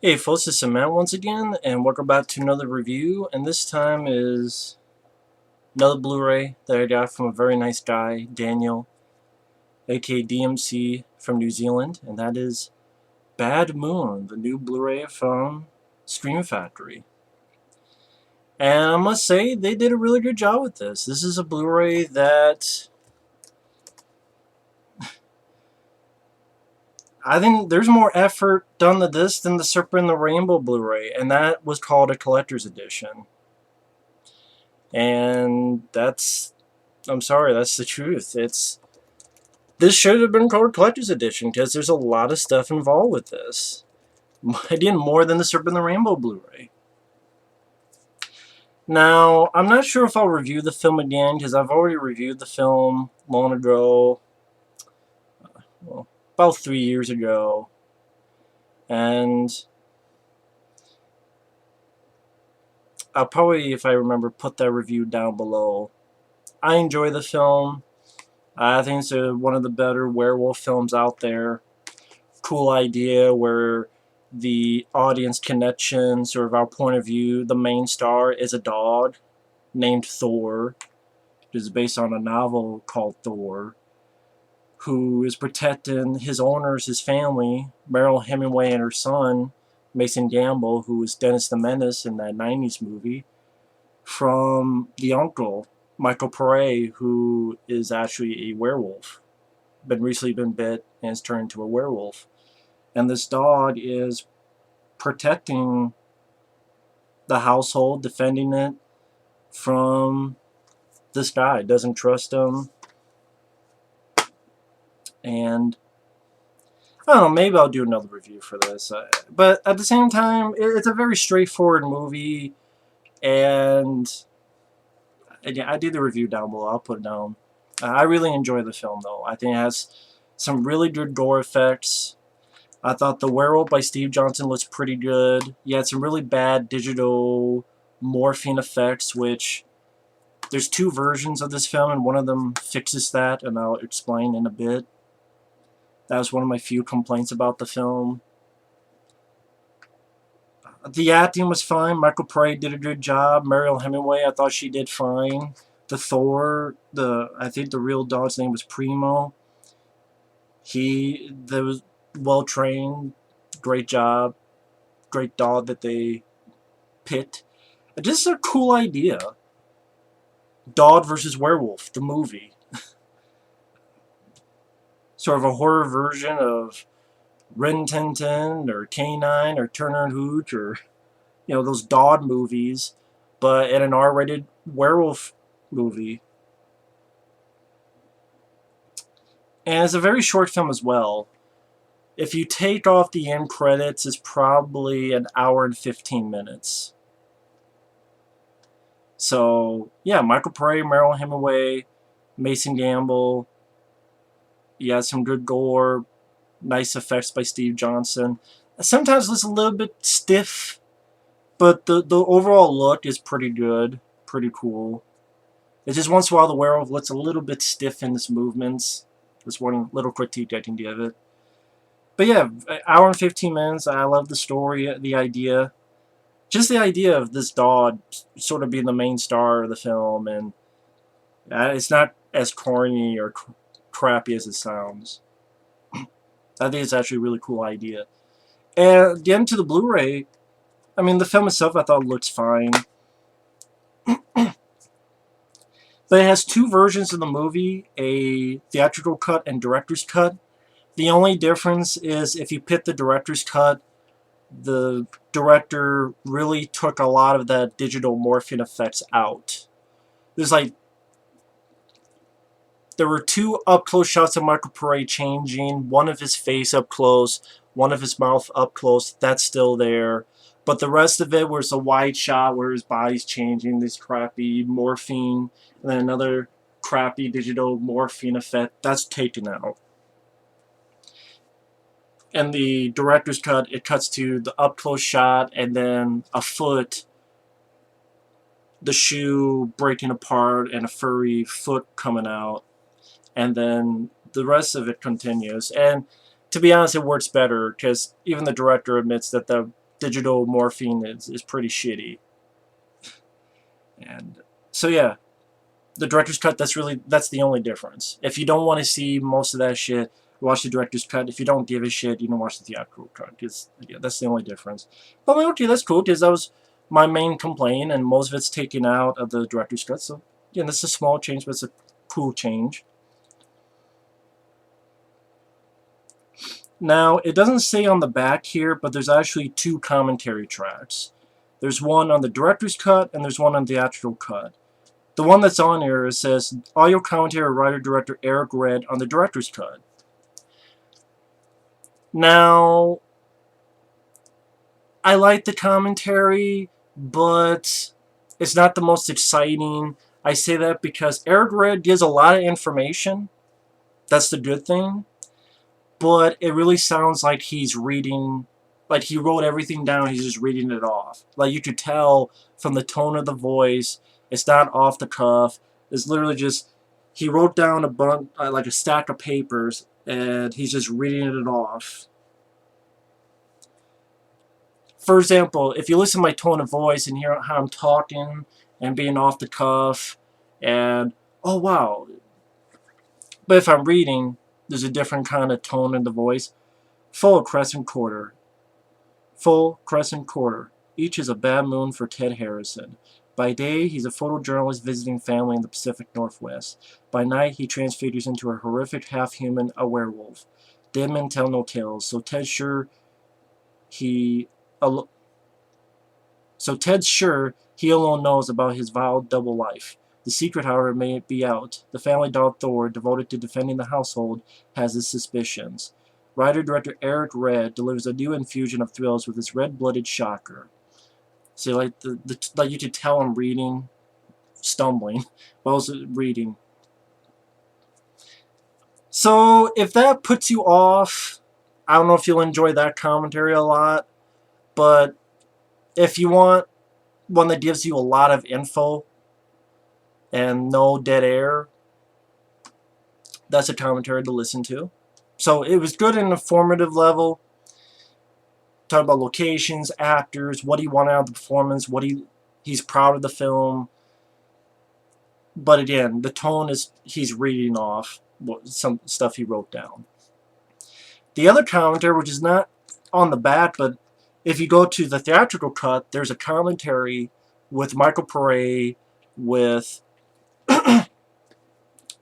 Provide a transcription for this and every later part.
Hey folks, it's Matt once again, and welcome back to another review, and this time is another Blu-ray that I got from a very nice guy, Daniel, aka DMC from New Zealand, and that is Bad Moon, the new Blu-ray from Scream Factory. And I must say, they did a really good job with this. This is a Blu-ray that I think there's more effort done to this than the Serpent and the Rainbow Blu-ray, and that was called a collector's edition. And I'm sorry, that's the truth. This should have been called Collector's Edition because there's a lot of stuff involved with this. Again, more than the Serpent and the Rainbow Blu-ray. Now, I'm not sure if I'll review the film again because I've already reviewed the film long ago, well, about 3 years ago, and I'll probably, if I remember, put that review down below. I enjoy the film. I think it's one of the better werewolf films out there. Cool idea where the audience connection, sort of our point of view, the main star is a dog named Thor, which is based on a novel called Thor, who is protecting his owners, his family, Meryl Hemingway and her son, Mason Gamble, who was Dennis the Menace in that 90s movie, from the uncle, Michael Pare, who is actually a werewolf. Recently been bit and has turned into a werewolf. And this dog is protecting the household, defending it from this guy. Doesn't trust him. And I don't know, maybe I'll do another review for this. But at the same time, it's a very straightforward movie. And again, I did the review down below. I'll put it down. I really enjoy the film, though. I think it has some really good gore effects. I thought The Werewolf by Steve Johnson looks pretty good. You had some really bad digital morphine effects, which there's two versions of this film, and one of them fixes that, and I'll explain in a bit. That was one of my few complaints about the film. The acting was fine. Michael Pare did a good job. Meryl Hemingway, I thought she did fine. The Thor, I think the real dog's name was Primo. He was well trained, great job, great dog that they picked. Just a cool idea. Dog versus werewolf, the movie. Sort of a horror version of Rin Tin Tin or K-9 or Turner and Hooch or, those dog movies, but in an R-rated werewolf movie. And it's a very short film as well. If you take off the end credits, it's probably an hour and 15 minutes. So, yeah, Michael Pare, Meryl Hemingway, Mason Gamble. You had some good gore, nice effects by Steve Johnson. Sometimes it's a little bit stiff, but the overall look is pretty good, pretty cool. It's just once in a while the werewolf looks a little bit stiff in his movements. That's one little critique I can give it. But yeah, hour and 15 minutes. I love the story, the idea. Just the idea of this dog sort of being the main star of the film, and it's not as corny or crappy as it sounds. I think it's actually a really cool idea. And getting to the Blu-ray, I mean, the film itself I thought looks fine. But it has two versions of the movie, a theatrical cut and director's cut. The only difference is if you pick the director's cut, the director really took a lot of that digital morphine effects out. There were two up-close shots of Michael Pare changing, one of his face up close, one of his mouth up close. That's still there. But the rest of it was a wide shot where his body's changing, this crappy morphine, and then another crappy digital morphine effect. That's taken out. And the director's cut, it cuts to the up-close shot and then a foot, the shoe breaking apart, and a furry foot coming out. And then the rest of it continues. And to be honest, it works better because even the director admits that the digital morphing is pretty shitty. And so yeah, the director's cut, that's the only difference. If you don't want to see most of that shit, watch the director's cut. If you don't give a shit, you can watch the theatrical cut. Yeah, that's the only difference. But I'm like, okay, that's cool, because that was my main complaint, and most of it's taken out of the director's cut. So yeah, that's a small change, but it's a cool change. Now, it doesn't say on the back here, but there's actually 2 commentary tracks. There's one on the director's cut, and there's one on the theatrical cut. The one that's on here, it says, audio commentary writer-director Eric Red on the director's cut. Now, I like the commentary, but it's not the most exciting. I say that because Eric Red gives a lot of information. That's the good thing. But it really sounds like he's reading, like he wrote everything down, he's just reading it off. Like you could tell from the tone of the voice, it's not off the cuff. It's literally just, he wrote down a bunch, like a stack of papers, and he's just reading it off. For example, if you listen to my tone of voice and hear how I'm talking and being off the cuff, and, oh wow. But if I'm reading, there's a different kind of tone in the voice. Full crescent quarter. Full crescent quarter. Each is a bad moon for Ted Harrison. By day, he's a photojournalist visiting family in the Pacific Northwest. By night, he transfigures into a horrific half-human, a werewolf. Dead men tell no tales, so Ted's sure he alone knows about his vile double life. The secret, however, may be out. The family dog Thor, devoted to defending the household, has his suspicions. Writer-director Eric Red delivers a new infusion of thrills with his red-blooded shocker. So, like like you could tell I'm reading, stumbling, while I was reading. So, if that puts you off, I don't know if you'll enjoy that commentary a lot, but if you want one that gives you a lot of info and no dead air, that's a commentary to listen to. So it was good in an informative level. Talk about locations, actors, what he wanted out of the performance, he's proud of the film. But again, the tone is he's reading off some stuff he wrote down. The other commentary, which is not on the back, but if you go to the theatrical cut, there's a commentary with Michael Pare, with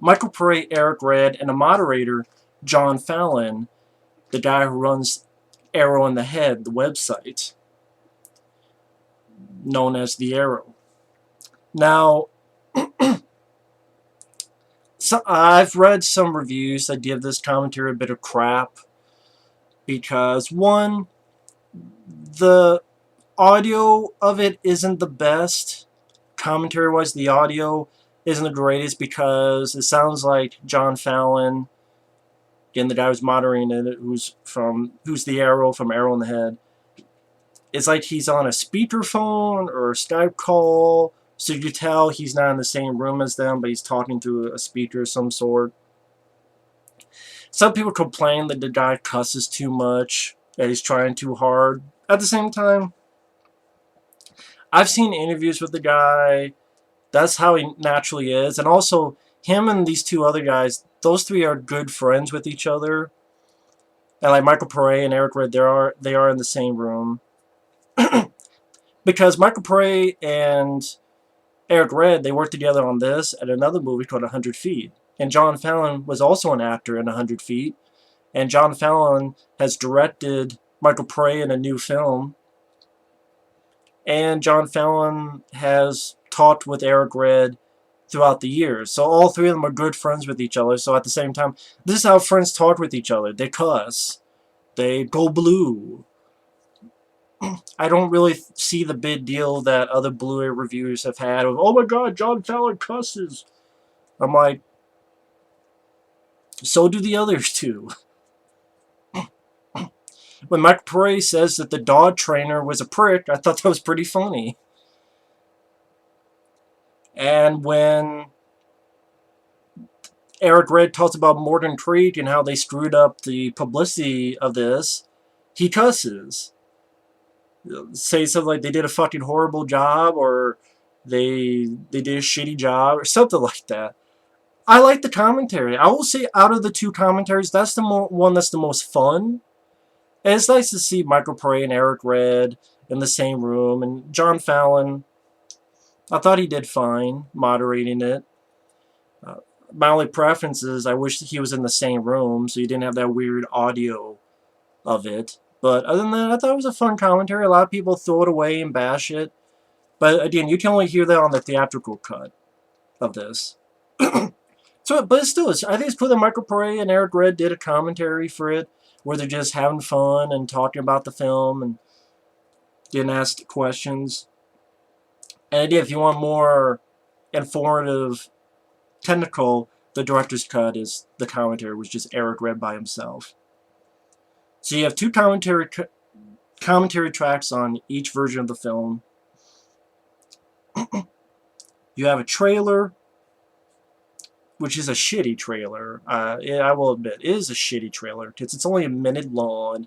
Michael Pare, Eric Red, and a moderator, John Fallon, the guy who runs Arrow in the Head, the website, known as The Arrow. Now, so I've read some reviews that give this commentary a bit of crap because, one, the audio of it isn't the best. Commentary-wise, the audio isn't the greatest because it sounds like John Fallon, again, the guy who's moderating it, who's the Arrow from Arrow in the Head. It's like he's on a speakerphone or a Skype call, so you tell he's not in the same room as them, but he's talking through a speaker of some sort. Some people complain that the guy cusses too much, that he's trying too hard. At the same time, I've seen interviews with the guy. That's how he naturally is. And also, him and these 2 other guys, those 3 are good friends with each other. And like Michael Pare and Eric Red, they are in the same room. Because Michael Pare and Eric Red, they worked together on this and another movie called 100 Feet. And John Fallon was also an actor in 100 Feet. And John Fallon has directed Michael Pare in a new film. And John Fallon has talked with Eric Red throughout the years. So all 3 of them are good friends with each other. So at the same time, this is how friends talk with each other. They cuss. They go blue. I don't really see the big deal that other Blu-ray reviewers have had of, oh my god, John Fallon cusses. I'm like, so do the others too. When Michael Pare says that the dog trainer was a prick, I thought that was pretty funny. And when Eric Red talks about Morgan Creek and how they screwed up the publicity of this, he cusses. say something like they did a fucking horrible job, or they did a shitty job, or something like that. I like the commentary. I will say, out of the two commentaries, that's the one that's the most fun. And it's nice to see Michael Pare and Eric Red in the same room, and John Fallon. I thought he did fine moderating it. Uh, my only preference is I wish he was in the same room so you didn't have that weird audio of it. But other than that, I thought it was a fun commentary. A lot of people throw it away and bash it. But again, you can only hear that on the theatrical cut of this. So, but it's still, I think it's cool that Michael Pare and Eric Red did a commentary for it, where they're just having fun and talking about the film and getting asked questions. And again, if you want more informative, technical, the director's cut is the commentary, was just Eric Red by himself. So you have two commentary tracks on each version of the film. You have a trailer, which is a shitty trailer. I will admit, it is a shitty trailer because it's only a minute long.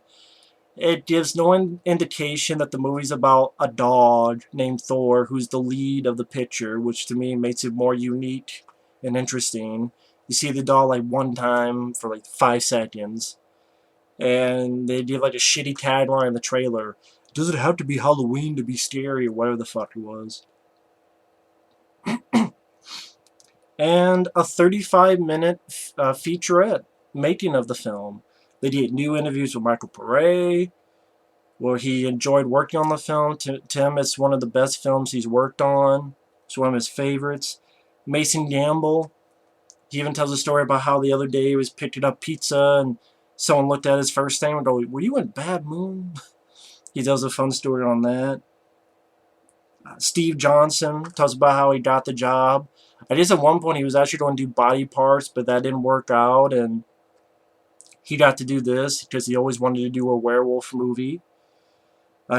It gives no indication that the movie's about a dog named Thor, who's the lead of the picture, which to me makes it more unique and interesting. You see the dog like one time for like 5 seconds, and they give like a shitty tagline in the trailer. Does it have to be Halloween to be scary, or whatever the fuck it was? And a 35-minute featurette making of the film. They did new interviews with Michael Pare, where he enjoyed working on the film. To him, it's one of the best films he's worked on. It's one of his favorites. Mason Gamble, he even tells a story about how the other day he was picking up pizza and someone looked at his first name and go, "Were you in Bad Moon?" He tells a fun story on that. Steve Johnson tells about how he got the job. I guess at one point he was actually going to do body parts, but that didn't work out, and he got to do this because he always wanted to do a werewolf movie.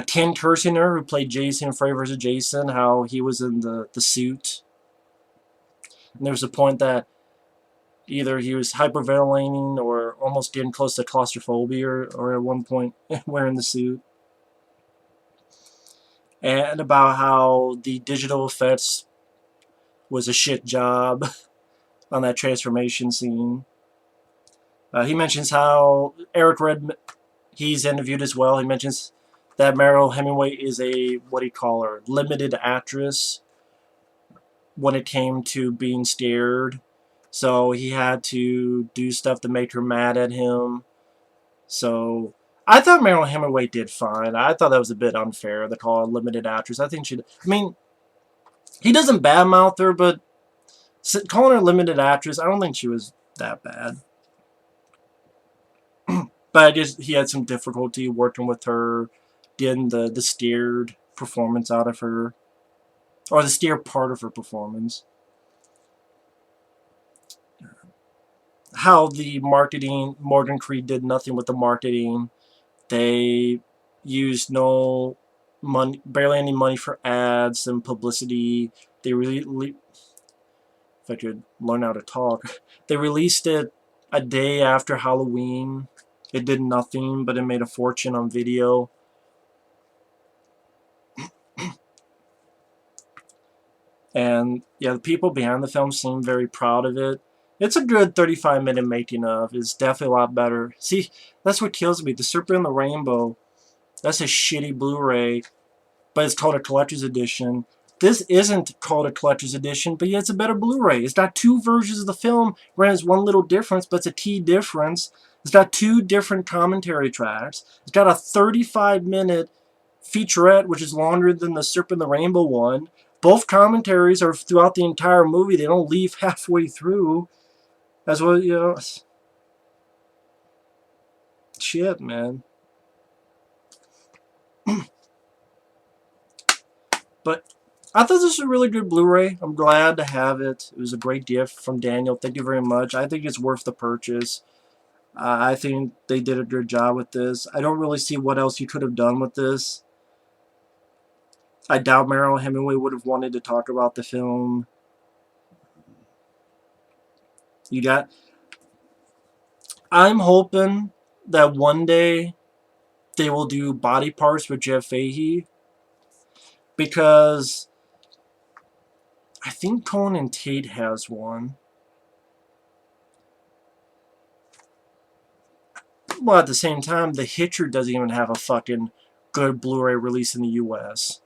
Ken Kirshner, who played Jason in Freddy vs. Jason, how he was in the suit. And there was a point that either he was hyperventilating or almost getting close to claustrophobia, or at one point wearing the suit. And about how the digital effects was a shit job on that transformation scene. He mentions how Eric Red, he's interviewed as well. He mentions that Meryl Hemingway is a, what do you call her, limited actress when it came to being scared. So he had to do stuff to make her mad at him. So I thought Meryl Hemingway did fine. I thought that was a bit unfair to call her a limited actress. I think she, I mean, he doesn't badmouth her, but calling her a limited actress, I don't think she was that bad. But I guess he had some difficulty working with her, getting the scared performance out of her, or the scared part of her performance. How the marketing, Morgan Creed did nothing with the marketing. They used no money, barely any money for ads and publicity. They really, if I could learn how to talk, they released it a day after Halloween. It did nothing, but it made a fortune on video. And yeah, the people behind the film seem very proud of it. It's a good 35-minute making of. It's definitely a lot better. See, that's what kills me. The Serpent and the Rainbow, that's a shitty Blu-ray, but it's called a collector's edition. This isn't called a collector's edition, but yeah, it's a better Blu-ray. It's got 2 versions of the film, where there's one little difference, but it's a key difference. It's got 2 different commentary tracks. It's got a 35-minute featurette, which is longer than the Serpent and the Rainbow one. Both commentaries are throughout the entire movie. They don't leave halfway through. That's what, you know. Shit, man. But I thought this was a really good Blu-ray. I'm glad to have it. It was a great gift from Daniel. Thank you very much. I think it's worth the purchase. I think they did a good job with this. I don't really see what else you could have done with this. I doubt Meryl Hemingway would have wanted to talk about the film. I'm hoping that one day they will do Body Parts with Jeff Fahey, because I think Conan Tate has one. Well, at the same time, The Hitcher doesn't even have a fucking good Blu-ray release in the US.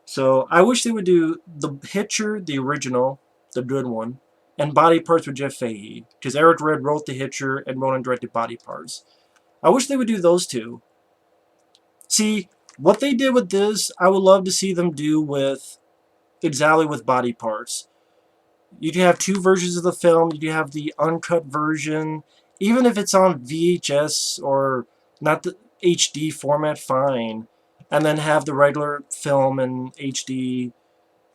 So I wish they would do The Hitcher, the original, the good one, and Body Parts with Jeff Fahey, because Eric Red wrote The Hitcher and wrote and directed Body Parts. I wish they would do those two. See, what they did with this, I would love to see them do with exactly with Body Parts. You can have two versions of the film. You can have the uncut version, even if it's on VHS or not the HD format, fine. And then have the regular film in HD,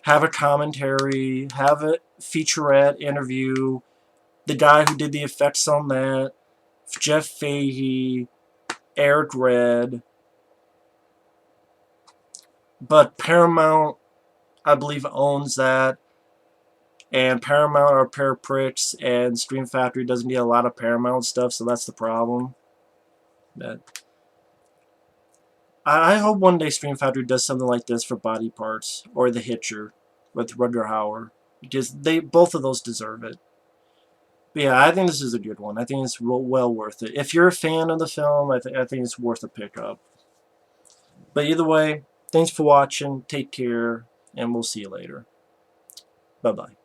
have a commentary, have a featurette interview, the guy who did the effects on that, Jeff Fahey, Eric Red. But Paramount, I believe, owns that. And Paramount are a pair of pricks, and Scream Factory doesn't get a lot of Paramount stuff, so that's the problem. But I hope one day Scream Factory does something like this for Body Parts, or The Hitcher with Rutger Hauer, because both of those deserve it. But yeah, I think this is a good one. I think it's well worth it. If you're a fan of the film, I think it's worth a pickup. But either way, thanks for watching, take care, and we'll see you later. Bye-bye.